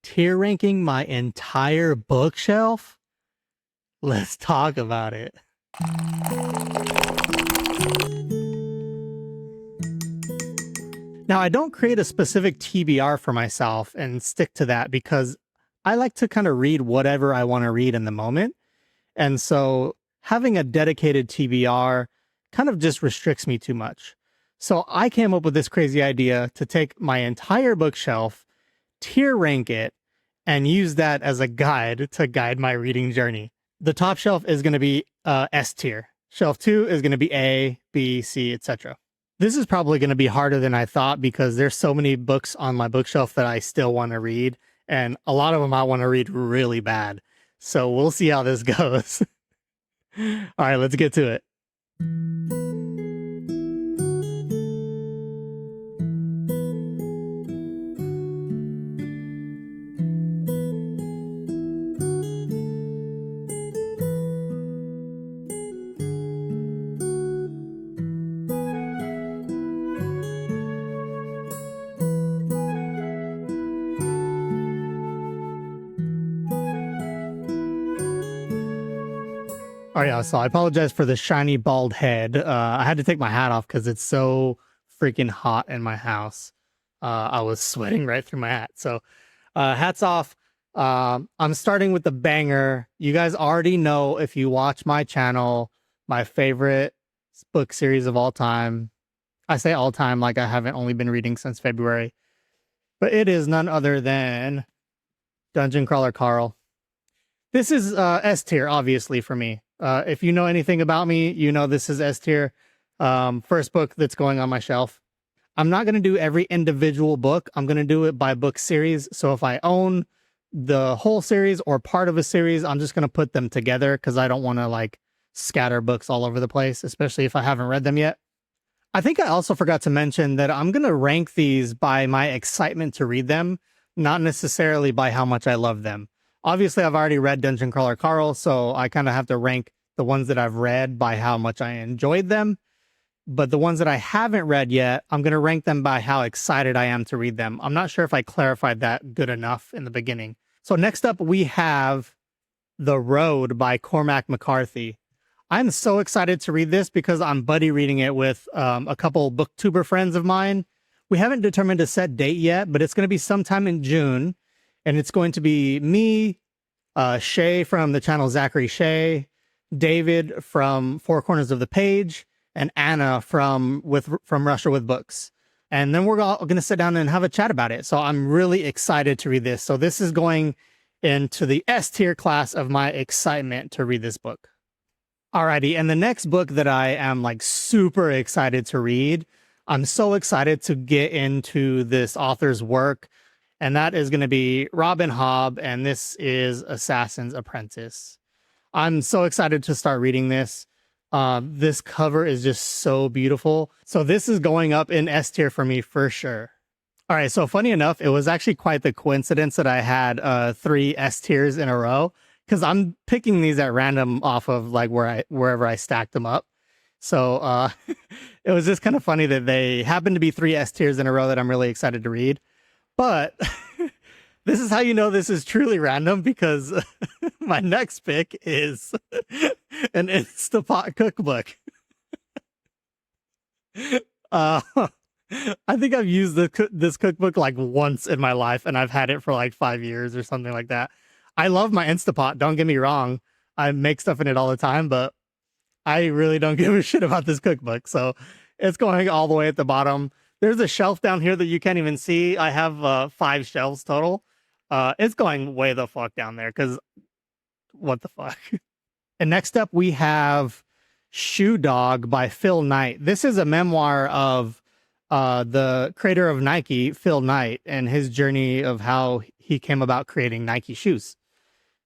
tier ranking my entire bookshelf? Let's talk about it. Now, I don't create a specific TBR for myself and stick to that because I like to kind of read whatever I want to read in the moment. And so having a dedicated TBR kind of just restricts me too much. So I came up with this crazy idea to take my entire bookshelf, tier rank it, and use that as a guide to guide my reading journey. The top shelf is going to be S tier. Shelf 2 is going to be A, B, C, etc. This is probably going to be harder than I thought because there's so many books on my bookshelf that I still want to read, and a lot of them I want to read really bad. So we'll see how this goes. All right, let's get to it. Oh yeah, so I apologize for the shiny bald head. I had to take my hat off because it's so freaking hot in my house. I was sweating right through my hat. So hats off. I'm starting with the banger. You guys already know, if you watch my channel, my favorite book series of all time. I say all time like I haven't only been reading since February. But it is none other than Dungeon Crawler Carl. This is S tier, obviously, for me. If you know anything about me, you know this is S tier. First book that's going on my shelf. I'm not going to do every individual book. I'm going to do it by book series. So if I own the whole series or part of a series, I'm just going to put them together because I don't want to like scatter books all over the place, especially if I haven't read them yet. I think I also forgot to mention that I'm going to rank these by my excitement to read them, not necessarily by how much I love them. Obviously, I've already read Dungeon Crawler Carl, so I kind of have to rank the ones that I've read by how much I enjoyed them. But the ones that I haven't read yet, I'm going to rank them by how excited I am to read them. I'm not sure if I clarified that good enough in the beginning. So next up, we have The Road by Cormac McCarthy. I'm so excited to read this because I'm buddy reading it with a couple booktuber friends of mine. We haven't determined a set date yet, but it's going to be sometime in June. And it's going to be me, Shay from the channel Zachary Shay, David from Four Corners of the Page, and Anna from Russia with Books. And then we're all going to sit down and have a chat about it. So I'm really excited to read this. So this is going into the S tier class of my excitement to read this book. Alrighty, and the next book that I am like super excited to read, I'm so excited to get into this author's work. And that is going to be Robin Hobb, and this is Assassin's Apprentice. I'm so excited to start reading this. This cover is just so beautiful. So this is going up in S tier for me for sure. All right, so funny enough, it was actually quite the coincidence that I had 3 S tiers in a row, because I'm picking these at random off of like wherever I stacked them up. So it was just kind of funny that they happened to be 3 S tiers in a row that I'm really excited to read. But this is how you know this is truly random, because my next pick is an Instapot cookbook. I think I've used this cookbook like once in my life, and I've had it for like 5 years or something like that. I love my Instapot, don't get me wrong. I make stuff in it all the time, but I really don't give a shit about this cookbook. So it's going all the way at the bottom. There's a shelf down here that you can't even see. I have 5 shelves total. It's going way the fuck down there because what the fuck? And next up, we have Shoe Dog by Phil Knight. This is a memoir of the creator of Nike, Phil Knight, and his journey of how he came about creating Nike shoes.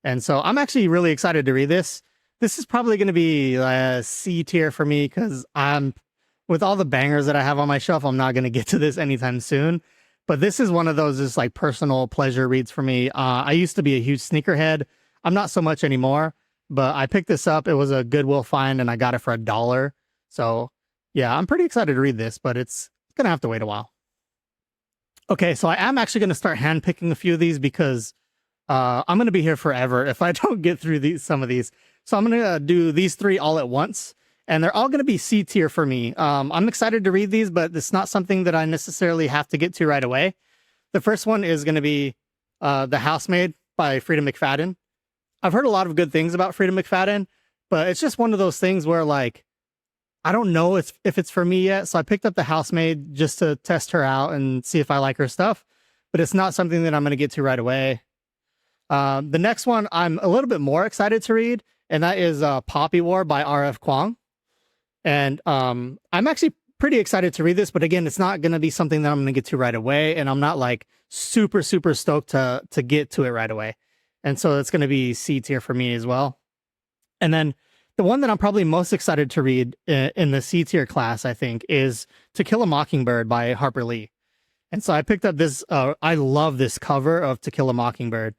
And so I'm actually really excited to read this. This is probably going to be a C tier for me because with all the bangers that I have on my shelf, I'm not going to get to this anytime soon. But this is one of those just like personal pleasure reads for me. I used to be a huge sneakerhead. I'm not so much anymore, but I picked this up. It was a Goodwill find and I got it for $1. So yeah, I'm pretty excited to read this, but it's going to have to wait a while. Okay, so I am actually going to start handpicking a few of these because I'm going to be here forever if I don't get through some of these. So I'm going to do these 3 all at once, and they're all going to be C tier for me. I'm excited to read these, but it's not something that I necessarily have to get to right away. The first one is going to be The Housemaid by Frida McFadden. I've heard a lot of good things about Frida McFadden, but it's just one of those things where, like, I don't know if it's for me yet. So I picked up The Housemaid just to test her out and see if I like her stuff, but it's not something that I'm going to get to right away. The next one I'm a little bit more excited to read, and that is Poppy War by R.F. Kuang. And I'm actually pretty excited to read this, but again, it's not going to be something that I'm going to get to right away, and I'm not like super stoked to get to it right away. And so it's going to be C tier for me as well. And then the one that I'm probably most excited to read in the C tier class, I think, is To Kill a Mockingbird by Harper Lee. And so I picked up this, I love this cover of To Kill a Mockingbird.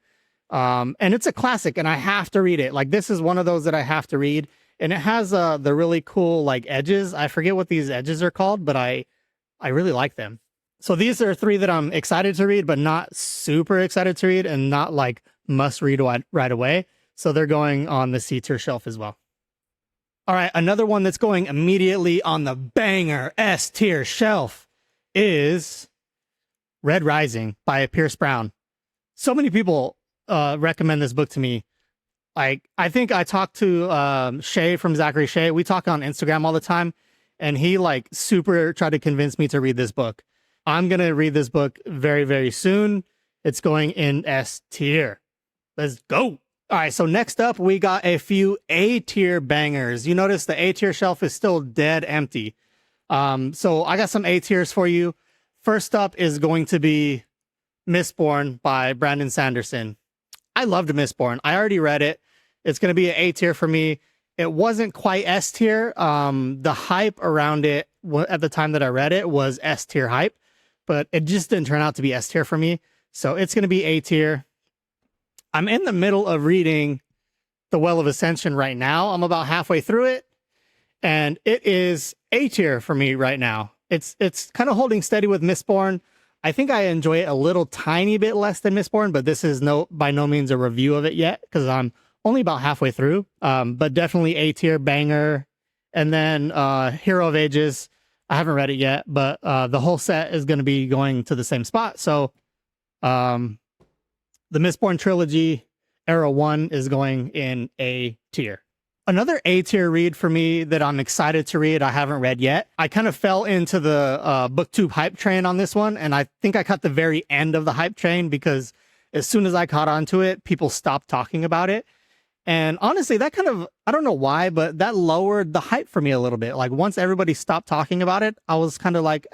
And it's a classic, and I have to read it. Like, this is one of those that I have to read. And it has the really cool, like, edges. I forget what these edges are called, but I really like them. So these are 3 that I'm excited to read, but not super excited to read, and not like must read right away. So they're going on the C tier shelf as well. All right, another one that's going immediately on the banger S tier shelf is Red Rising by Pierce Brown. So many people recommend this book to me. Like, I think I talked to Shay from Zachary Shay. We talk on Instagram all the time, and he like super tried to convince me to read this book. I'm going to read this book very soon. It's going in S tier. Let's go. All right, so next up, we got a few A tier bangers. You notice the A tier shelf is still dead empty. So I got some A tiers for you. First up is going to be Mistborn by Brandon Sanderson. I loved Mistborn. I already read it. It's going to be an A tier for me. It wasn't quite S tier. The hype around it at the time that I read it was S tier hype, but it just didn't turn out to be S tier for me. So it's going to be A tier. I'm in the middle of reading The Well of Ascension right now. I'm about halfway through it, and it is A tier for me right now. It's kind of holding steady with Mistborn. I think I enjoy it a little tiny bit less than Mistborn, but this is by no means a review of it yet because I'm only about halfway through. But definitely A tier banger. And then Hero of Ages. I haven't read it yet, but the whole set is going to be going to the same spot. So the Mistborn trilogy, Era 1, is going in A tier. Another A tier read for me that I'm excited to read, I haven't read yet. I kind of fell into the BookTube hype train on this one, and I think I caught the very end of the hype train because as soon as I caught onto it, people stopped talking about it. And honestly, that kind of, I don't know why, but that lowered the hype for me a little bit. Like, once everybody stopped talking about it, I was kind of like,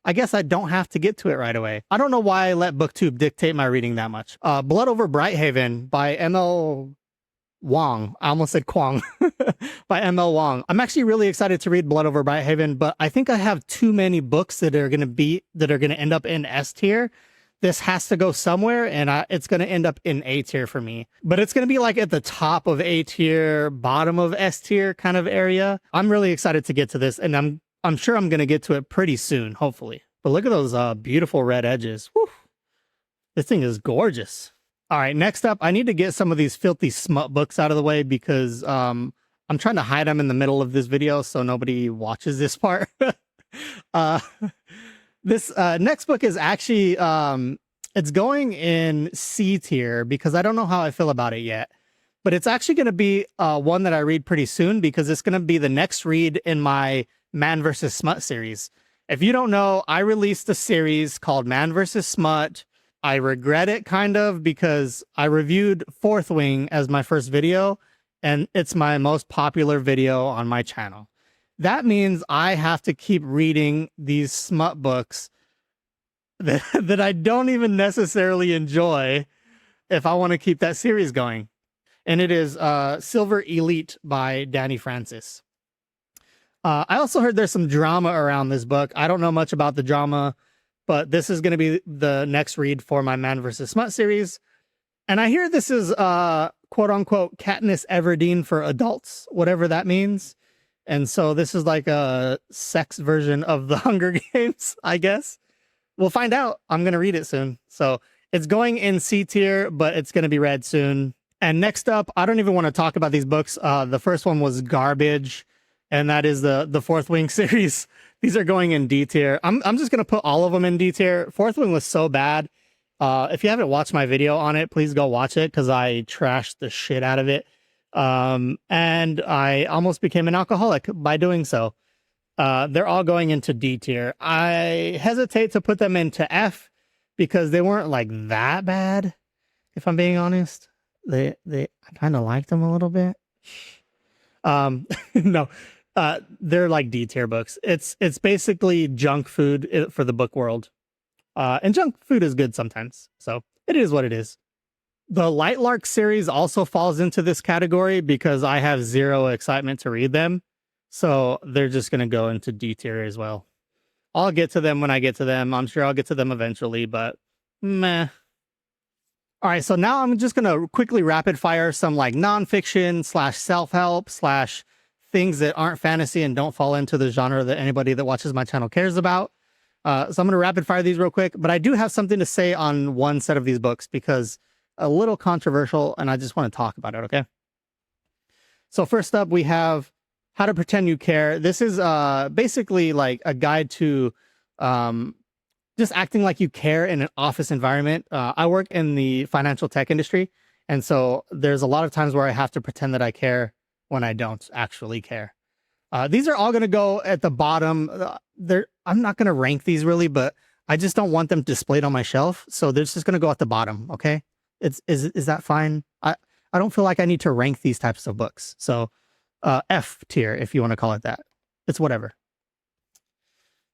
I guess I don't have to get to it right away. I don't know why I let BookTube dictate my reading that much. Blood Over Brighthaven by M.L. Wong. I almost said Kwong. By M.L. Wong. I'm actually really excited to read Blood Over Brighthaven, but I think I have too many books that are going to end up in S tier. This has to go somewhere, and it's going to end up in A tier for me. But it's going to be like at the top of A tier, bottom of S tier kind of area. I'm really excited to get to this, and I'm sure I'm going to get to it pretty soon, hopefully. But look at those beautiful red edges. Whew. This thing is gorgeous. All right, next up, I need to get some of these filthy smut books out of the way because I'm trying to hide them in the middle of this video so nobody watches this part. This next book is actually, it's going in C tier because I don't know how I feel about it yet. But it's actually going to be one that I read pretty soon because it's going to be the next read in my Man vs. Smut series. If you don't know, I released a series called Man vs. Smut. I regret it kind of because I reviewed Fourth Wing as my first video, and it's my most popular video on my channel. That means I have to keep reading these smut books that I don't even necessarily enjoy if I want to keep that series going. And it is Silver Elite by Danny Francis. I also heard there's some drama around this book. I don't know much about the drama, but this is going to be the next read for my Man vs. Smut series. And I hear this is quote unquote Katniss Everdeen for adults, whatever that means. And so this is like a sex version of the Hunger Games, I guess. we'll find out. I'm going to read it soon. So it's going in C tier, but it's going to be read soon. And next up, I don't even want to talk about these books. The first one was garbage, and that is the Fourth Wing series. These are going in D tier. I'm just going to put all of them in D tier. Fourth Wing was so bad. If you haven't watched my video on it, please go watch it because I trashed the shit out of it. And I almost became an alcoholic by doing so. They're all going into D tier. I hesitate to put them into F because they weren't like that bad. If I'm being honest, I kind of liked them a little bit. No, they're like D tier books. It's basically junk food for the book world. And junk food is good sometimes. So it is what it is. The Lightlark series also falls into this category because I have zero excitement to read them. So they're just going to go into D tier as well. I'll get to them when I get to them. I'm sure I'll get to them eventually, but meh. All right, so now I'm just going to quickly rapid fire some like nonfiction / self-help / things that aren't fantasy and don't fall into the genre that anybody that watches my channel cares about. So I'm going to rapid fire these real quick, but I do have something to say on one set of these books because a little controversial and I just want to talk about it, okay? So first up, we have How to Pretend You Care. This is basically like a guide to just acting like you care in an office environment. I work in the financial tech industry, and so there's a lot of times where I have to pretend that I care when I don't actually care. These are all going to go at the bottom. I'm not going to rank these really, but I just don't want them displayed on my shelf, so they're just going to go at the bottom, okay? Is that fine? I don't feel like I need to rank these types of books, so F tier, if you want to call it that. It's whatever.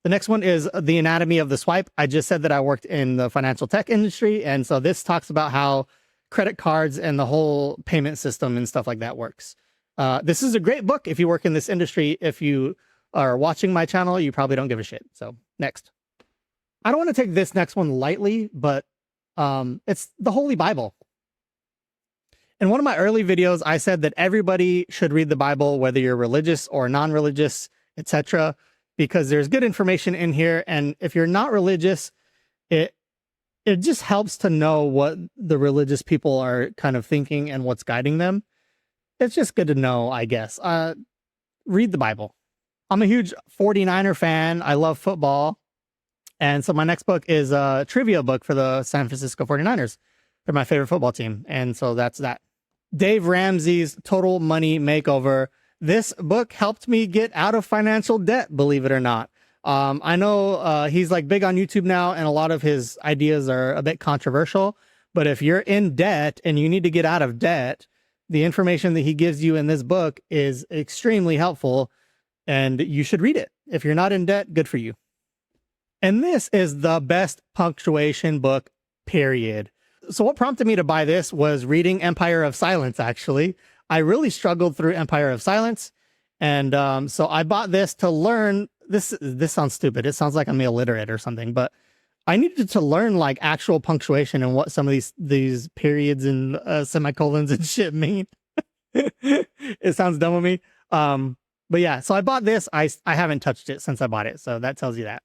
The next one is The Anatomy of the Swipe. I just said that I worked in the financial tech industry, and so this talks about how credit cards and the whole payment system and stuff like that works. This is a great book if you work in this industry. If you are watching my channel, you probably don't give a shit. So next. I don't want to take this next one lightly, but it's the Holy Bible. In one of my early videos, I said that everybody should read the Bible, whether you're religious or non-religious, etc., because there's good information in here. And if you're not religious, it just helps to know what the religious people are kind of thinking and what's guiding them. It's just good to know, I guess. Read the Bible. I'm a huge 49er fan. I love football. And so my next book is a trivia book for the San Francisco 49ers. They're my favorite football team. And so that's that. Dave Ramsey's Total Money Makeover. This book helped me get out of financial debt, believe it or not. I know he's like big on YouTube now, and a lot of his ideas are a bit controversial. But if you're in debt and you need to get out of debt, the information that he gives you in this book is extremely helpful, and you should read it. If you're not in debt, good for you. And this is the best punctuation book, period. So what prompted me to buy this was reading Empire of Silence, actually. I really struggled through Empire of Silence. And so I bought this to learn. This sounds stupid. It sounds like I'm illiterate or something, but I needed to learn like actual punctuation and what some of these periods and semicolons and shit mean. It sounds dumb of me. But yeah, so I bought this. I haven't touched it since I bought it. So that tells you that.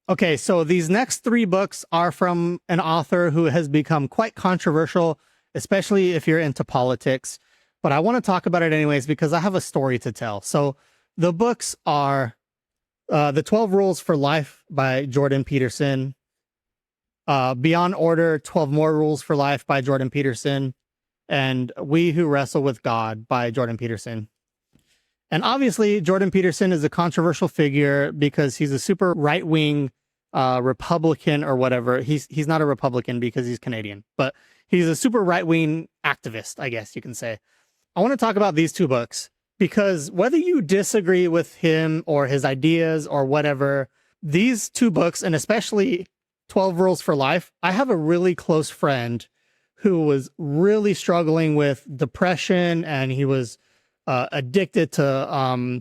Okay, so these next 3 books are from an author who has become quite controversial, especially if you're into politics. But I want to talk about it anyways because I have a story to tell. So the books are The 12 Rules for Life by Jordan Peterson, Beyond Order, 12 More Rules for Life by Jordan Peterson, and We Who Wrestle with God by Jordan Peterson. And obviously, Jordan Peterson is a controversial figure because he's a super right-wing Republican or whatever. He's not a Republican because he's Canadian, but he's a super right-wing activist, I guess you can say. I want to talk about these 2 books because whether you disagree with him or his ideas or whatever, these 2 books, and especially 12 Rules for Life, I have a really close friend who was really struggling with depression, and he was addicted to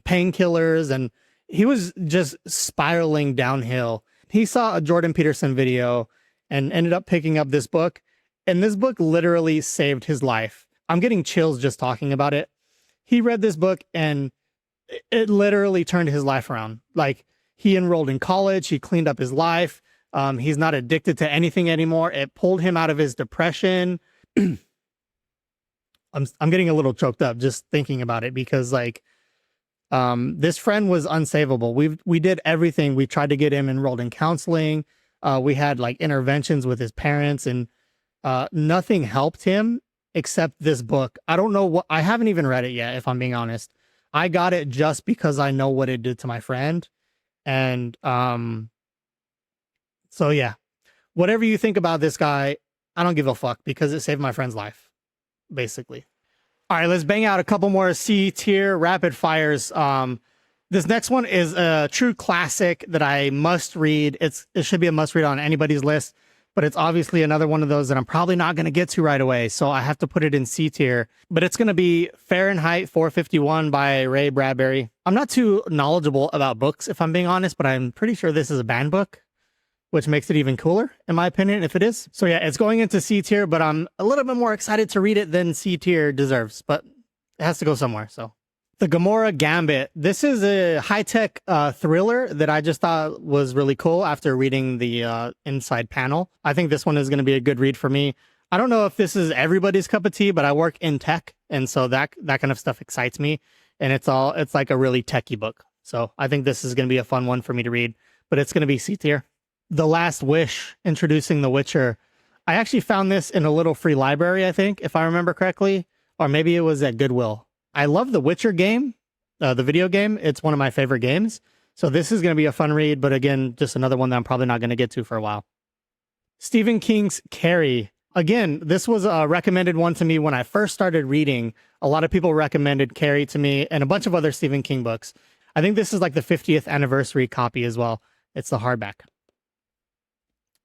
painkillers, and he was just spiraling downhill. He saw a Jordan Peterson video and ended up picking up this book, and this book literally saved his life. I'm getting chills just talking about it. He read this book and it literally turned his life around. Like, he enrolled in college, he cleaned up his life. He's not addicted to anything anymore. It pulled him out of his depression. I'm getting a little choked up just thinking about it, because like this friend was unsavable. We did everything. We tried to get him enrolled in counseling. We had like interventions with his parents, and nothing helped him except this book. I don't know what, I haven't even read it yet, if I'm being honest. I got it just because I know what it did to my friend. And so yeah, whatever you think about this guy, I don't give a fuck, because it saved my friend's life, basically. All right, let's bang out a couple more C tier rapid fires. This next one is a true classic that I must read. It should be a must read on anybody's list, but it's obviously another one of those that I'm probably not going to get to right away, so I have to put it in C tier. But it's going to be Fahrenheit 451 by Ray Bradbury. I'm not too knowledgeable about books, if I'm being honest, but I'm pretty sure this is a banned book, which makes it even cooler, in my opinion, if it is. So yeah, it's going into C tier, but I'm a little bit more excited to read it than C tier deserves, but it has to go somewhere, so. The Gamora Gambit. This is a high-tech thriller that I just thought was really cool after reading the inside panel. I think this one is going to be a good read for me. I don't know if this is everybody's cup of tea, but I work in tech, and so that kind of stuff excites me, and it's like a really techy book. So I think this is going to be a fun one for me to read, but it's going to be C tier. The Last Wish, introducing The Witcher. I actually found this in a little free library, I think, if I remember correctly, or maybe it was at Goodwill. I love The Witcher game, the video game. It's one of my favorite games. So this is going to be a fun read, but again, just another one that I'm probably not going to get to for a while. Stephen King's Carrie. Again, this was a recommended one to me when I first started reading. A lot of people recommended Carrie to me and a bunch of other Stephen King books. I think this is like the 50th anniversary copy as well. It's the hardback.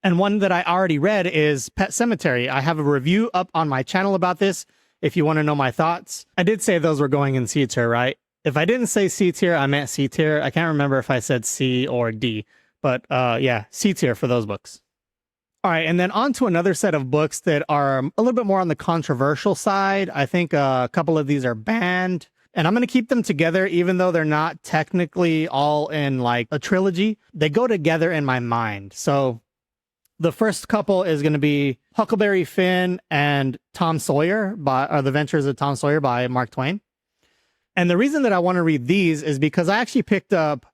And one that I already read is Pet Sematary. I have a review up on my channel about this if you want to know my thoughts. I did say those were going in C tier, right? If I didn't say C tier, I meant C tier. I can't remember if I said C or D, but yeah, C tier for those books. All right, and then on to another set of books that are a little bit more on the controversial side. I think a couple of these are banned, and I'm going to keep them together even though they're not technically all in like a trilogy. They go together in my mind. So the first couple is going to be Huckleberry Finn and Tom Sawyer The Adventures of Tom Sawyer by Mark Twain. And the reason that I want to read these is because I actually picked up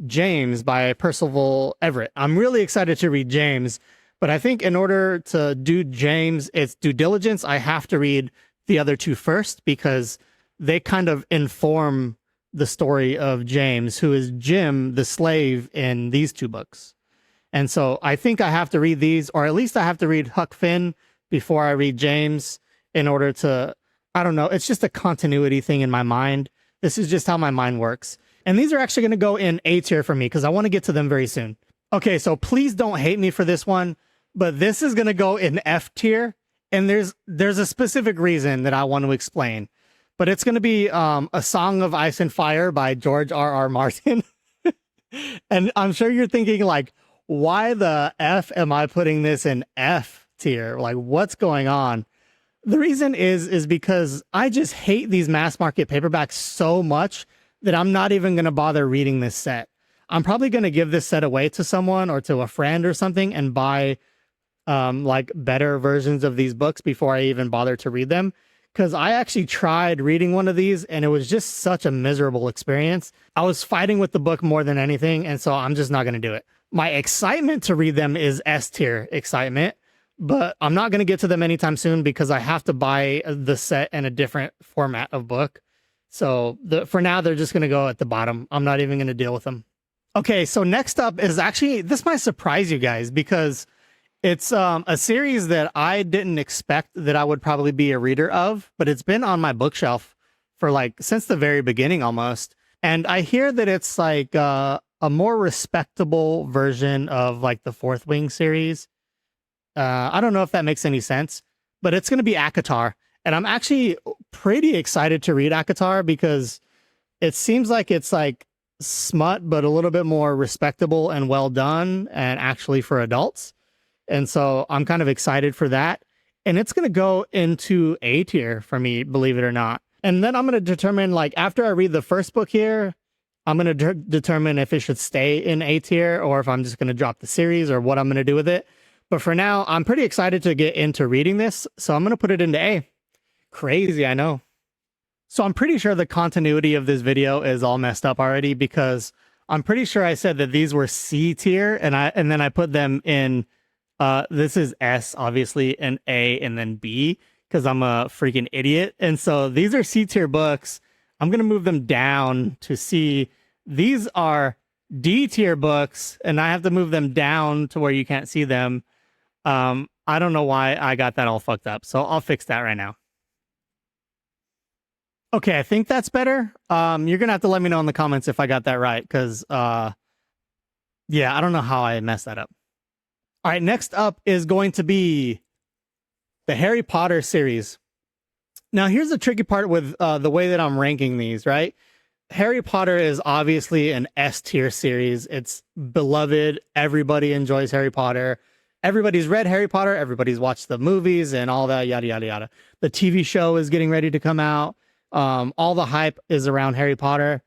James by Percival Everett. I'm really excited to read James, but I think in order to do James, its due diligence, I have to read the other two first, because they kind of inform the story of James, who is Jim, the slave in these two books. And so I think I have to read these, or at least I have to read Huck Finn before I read James in order to, I don't know, it's just a continuity thing in my mind. This is just how my mind works. And these are actually going to go in A tier for me because I want to get to them very soon. Okay, so please don't hate me for this one, but this is going to go in F tier. And there's a specific reason that I want to explain. But it's going to be A Song of Ice and Fire by George R.R. Martin. And I'm sure you're thinking like, why the F am I putting this in F tier? Like, what's going on? The reason is because I just hate these mass market paperbacks so much that I'm not even going to bother reading this set. I'm probably going to give this set away to someone or to a friend or something and buy like better versions of these books before I even bother to read them. Because I actually tried reading one of these and it was just such a miserable experience. I was fighting with the book more than anything, and so I'm just not going to do it. My excitement to read them is S tier excitement, but I'm not going to get to them anytime soon because I have to buy the set in a different format of book. So for now, they're just going to go at the bottom. I'm not even going to deal with them. Okay, so next up is actually, this might surprise you guys because it's a series that I didn't expect that I would probably be a reader of, but it's been on my bookshelf for like since the very beginning almost. And I hear that it's like a more respectable version of like the Fourth Wing series. I don't know if that makes any sense, but it's going to be ACOTAR. And I'm actually pretty excited to read ACOTAR because it seems like it's like smut, but a little bit more respectable and well done and actually for adults. And so I'm kind of excited for that. And it's going to go into A tier for me, believe it or not. And then I'm going to determine, like, after I read the first book here, I'm going to determine if it should stay in A tier or if I'm just going to drop the series or what I'm going to do with it. But for now, I'm pretty excited to get into reading this, so I'm going to put it into A. Crazy, I know. So I'm pretty sure the continuity of this video is all messed up already, because I'm pretty sure I said that these were C tier, and then I put them in, this is S, obviously, and A, and then B, because I'm a freaking idiot. And so these are C tier books. I'm going to move them down to C. These are D tier books, and I have to move them down to where you can't see them. I don't know why I got that all fucked up, so I'll fix that right now. Okay, I think that's better. You're gonna have to let me know in the comments if I got that right, because yeah, I don't know how I messed that up. All right, next up is going to be the Harry Potter series. Now, here's the tricky part with the way that I'm ranking these, right? Harry Potter is obviously an S tier series. It's beloved. Everybody enjoys Harry Potter. Everybody's read Harry Potter. Everybody's watched the movies and all that, yada, yada, yada. The TV show is getting ready to come out. All the hype is around Harry Potter,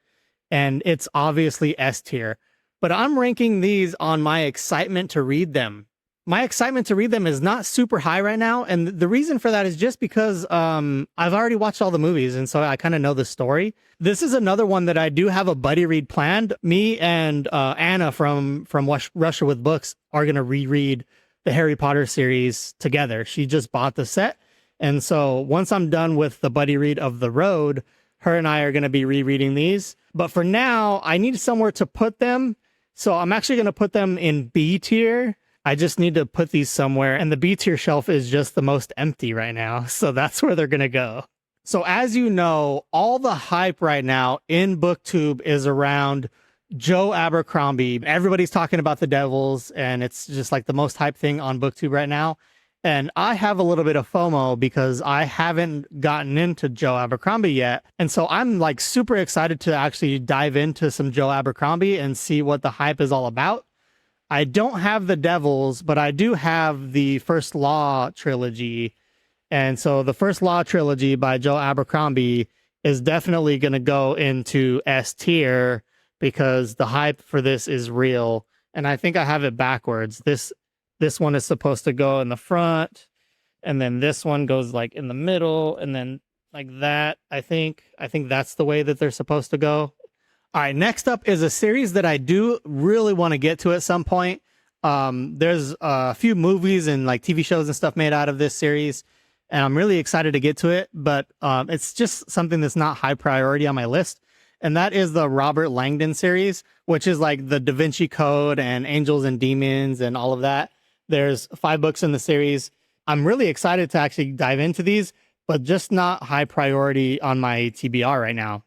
and it's obviously S tier. But I'm ranking these on my excitement to read them. My excitement to read them is not super high right now, and the reason for that is just because I've already watched all the movies, and so I kind of know the story. This is another one that I do have a buddy read planned. Me and Anna from Russia with Books are going to reread the Harry Potter series together. She just bought the set. And so once I'm done with the buddy read of The Road, her and I are going to be rereading these. But for now, I need somewhere to put them. So I'm actually going to put them in B tier. I just need to put these somewhere. And the B tier shelf is just the most empty right now. So that's where they're going to go. So as you know, all the hype right now in BookTube is around Joe Abercrombie. Everybody's talking about the Devils, and it's just like the most hype thing on BookTube right now. And I have a little bit of FOMO because I haven't gotten into Joe Abercrombie yet. And so I'm like super excited to actually dive into some Joe Abercrombie and see what the hype is all about. I don't have the Devils, but I do have the First Law trilogy. And so the First Law trilogy by Joe Abercrombie is definitely going to go into S tier, because the hype for this is real. And I think I have it backwards. This one is supposed to go in the front, and then this one goes like in the middle, and then like that. I think that's the way that they're supposed to go. All right, next up is a series that I do really want to get to at some point. There's a few movies and like TV shows and stuff made out of this series, and I'm really excited to get to it, but it's just something that's not high priority on my list. And that is the Robert Langdon series, which is like the Da Vinci Code and Angels and Demons and all of that. There's 5 books in the series. I'm really excited to actually dive into these, but just not high priority on my TBR right now.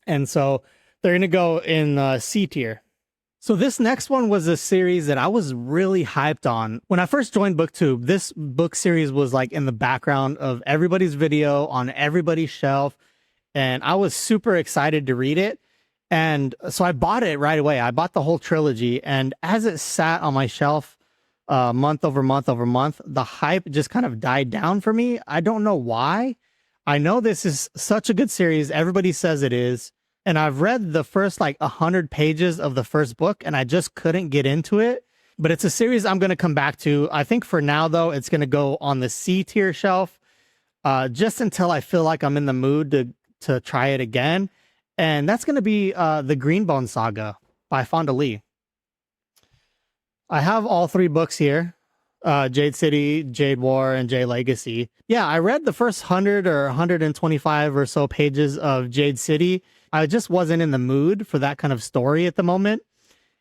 And so they're going to go in C tier. So this next one was a series that I was really hyped on. When I first joined BookTube, this book series was like in the background of everybody's video on everybody's shelf. And I was super excited to read it. And so I bought it right away. I bought the whole trilogy. And as it sat on my shelf month over month over month, the hype just kind of died down for me. I don't know why. I know this is such a good series. Everybody says it is. And I've read the first like 100 pages of the first book, and I just couldn't get into it. But it's a series I'm going to come back to. I think for now, though, it's going to go on the C tier shelf just until I feel like I'm in the mood to try it again. And that's going to be the Greenbone Saga by Fonda Lee. I have all 3 books here, Jade City, Jade War, and Jade Legacy. Yeah, I read the first 100 or 125 or so pages of Jade City. I just wasn't in the mood for that kind of story at the moment.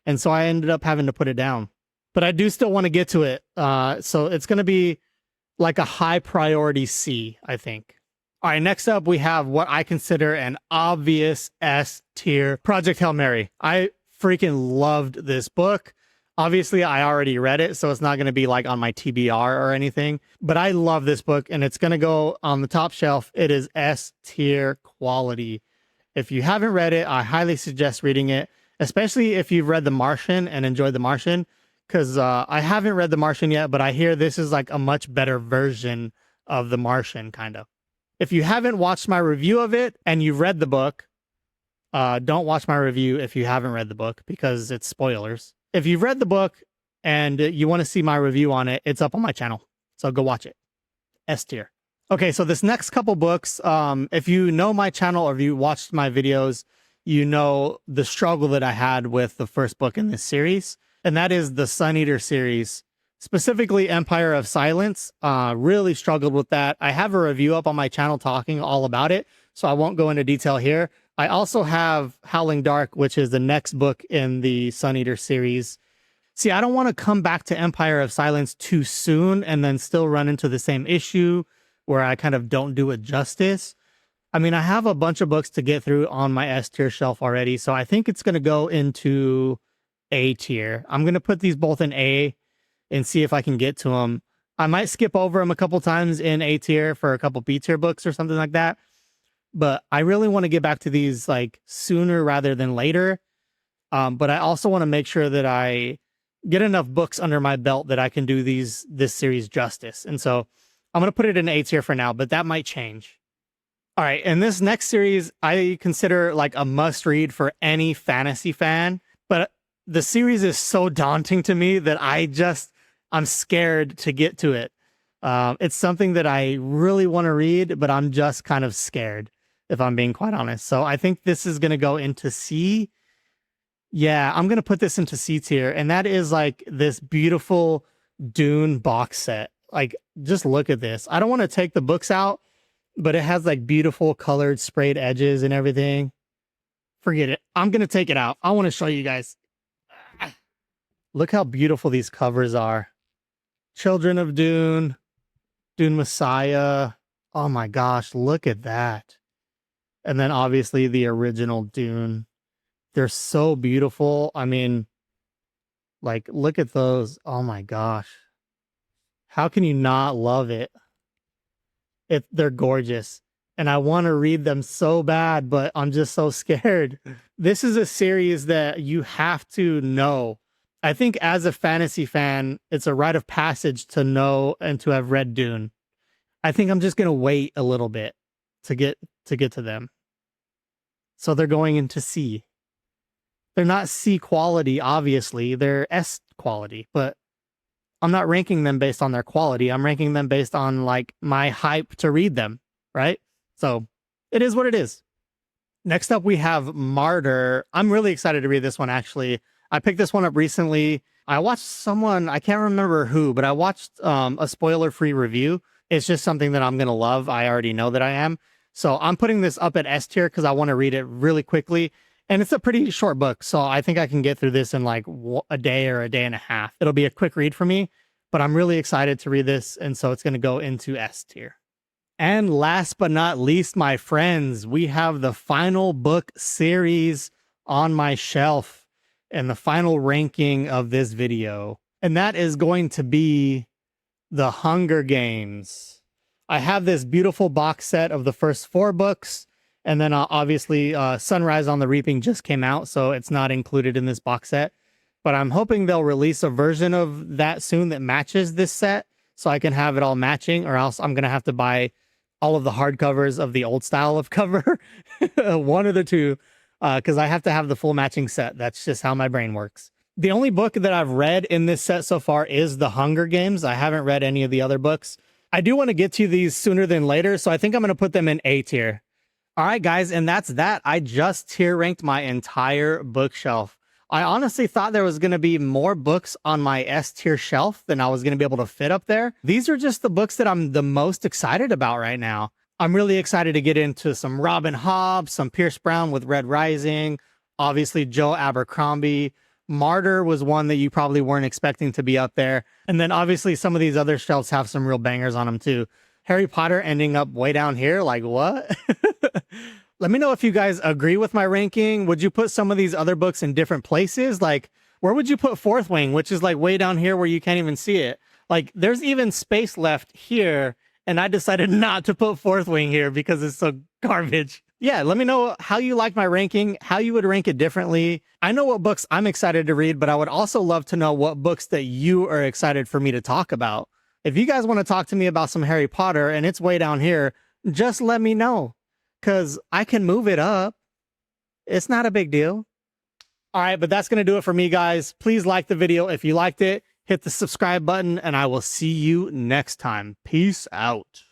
And so I ended up having to put it down. But I do still want to get to it. So it's going to be like a high priority C, I think. All right, next up, we have what I consider an obvious S tier, Project Hail Mary. I freaking loved this book. Obviously, I already read it, so it's not going to be like on my TBR or anything. But I love this book, and it's going to go on the top shelf. It is S tier quality. If you haven't read it, I highly suggest reading it, especially if you've read The Martian and enjoyed The Martian, because I haven't read The Martian yet, but I hear this is like a much better version of The Martian, kind of. If you haven't watched my review of it and you've read the book, don't watch my review if you haven't read the book because it's spoilers. If you've read the book and you want to see my review on it, it's up on my channel. So go watch it. S tier. Okay, so this next couple books, if you know my channel or if you watched my videos, you know the struggle that I had with the first book in this series, and that is the Sun Eater series, specifically Empire of Silence. Really struggled with that. I have a review up on my channel talking all about it, so I won't go into detail here. I also have Howling Dark, which is the next book in the Sun Eater series. See, I don't want to come back to Empire of Silence too soon and then still run into the same issue where I kind of don't do it justice. I mean, I have a bunch of books to get through on my S tier shelf already, so I think it's going to go into A tier. I'm going to put these both in A and see if I can get to them. I might skip over them a couple times in A tier for a couple B tier books or something like that, but I really want to get back to these like sooner rather than later. But I also want to make sure that I get enough books under my belt that I can do this series justice. And so I'm going to put it in A tier for now, but that might change. All right, and this next series I consider like a must read for any fantasy fan, but the series is so daunting to me that I'm scared to get to it. It's something that I really want to read, but I'm just kind of scared, if I'm being quite honest. So I think this is going to go into C. Yeah, I'm going to put this into C tier, and that is like this beautiful Dune box set. Like, just look at this. I don't want to take the books out, but it has like beautiful colored sprayed edges and everything. Forget it. I'm going to take it out. I want to show you guys. Look how beautiful these covers are. Children of Dune, Dune Messiah. Oh my gosh, look at that. And then obviously the original Dune. They're so beautiful. I mean, like, look at those. Oh my gosh. How can you not love it? They're gorgeous. And I want to read them so bad, but I'm just so scared. This is a series that you have to know. I think as a fantasy fan, it's a rite of passage to know and to have read Dune. I think I'm just going to wait a little bit to get to them. So they're going into C. They're not C quality, obviously. They're S quality, but I'm not ranking them based on their quality. I'm ranking them based on like my hype to read them, right? So it is what it is. Next up, we have Martyr. I'm really excited to read this one, actually. I picked this one up recently. I watched someone, I can't remember who, but I watched a spoiler-free review. It's just something that I'm going to love. I already know that I am. So I'm putting this up at S tier because I want to read it really quickly. And it's a pretty short book, so I think I can get through this in like a day or a day and a half. It'll be a quick read for me, but I'm really excited to read this, and so it's going to go into S tier. And last but not least, my friends, we have the final book series on my shelf and the final ranking of this video. And that is going to be The Hunger Games. I have this beautiful box set of the first 4 books. And then obviously Sunrise on the Reaping just came out, so it's not included in this box set. But I'm hoping they'll release a version of that soon that matches this set so I can have it all matching, or else I'm going to have to buy all of the hardcovers of the old style of cover. One of the two, because I have to have the full matching set. That's just how my brain works. The only book that I've read in this set so far is The Hunger Games. I haven't read any of the other books. I do want to get to these sooner than later, so I think I'm going to put them in A tier. All right, guys, and that's that. I just tier ranked my entire bookshelf. I honestly thought there was going to be more books on my S tier shelf than I was going to be able to fit up there. These are just the books that I'm the most excited about right now. I'm really excited to get into some Robin Hobb, some Pierce Brown with Red Rising, obviously Joe Abercrombie. Martyr was one that you probably weren't expecting to be up there. And then obviously some of these other shelves have some real bangers on them too. Harry Potter ending up way down here, like what? Let me know if you guys agree with my ranking. Would you put some of these other books in different places? Like, where would you put Fourth Wing, which is like way down here where you can't even see it? Like, there's even space left here, and I decided not to put Fourth Wing here because it's so garbage. Yeah, let me know how you like my ranking, how you would rank it differently. I know what books I'm excited to read, but I would also love to know what books that you are excited for me to talk about. If you guys want to talk to me about some Harry Potter and it's way down here, just let me know, because I can move it up. It's not a big deal. All right, but that's going to do it for me, guys. Please like the video if you liked it. Hit the subscribe button, and I will see you next time. Peace out.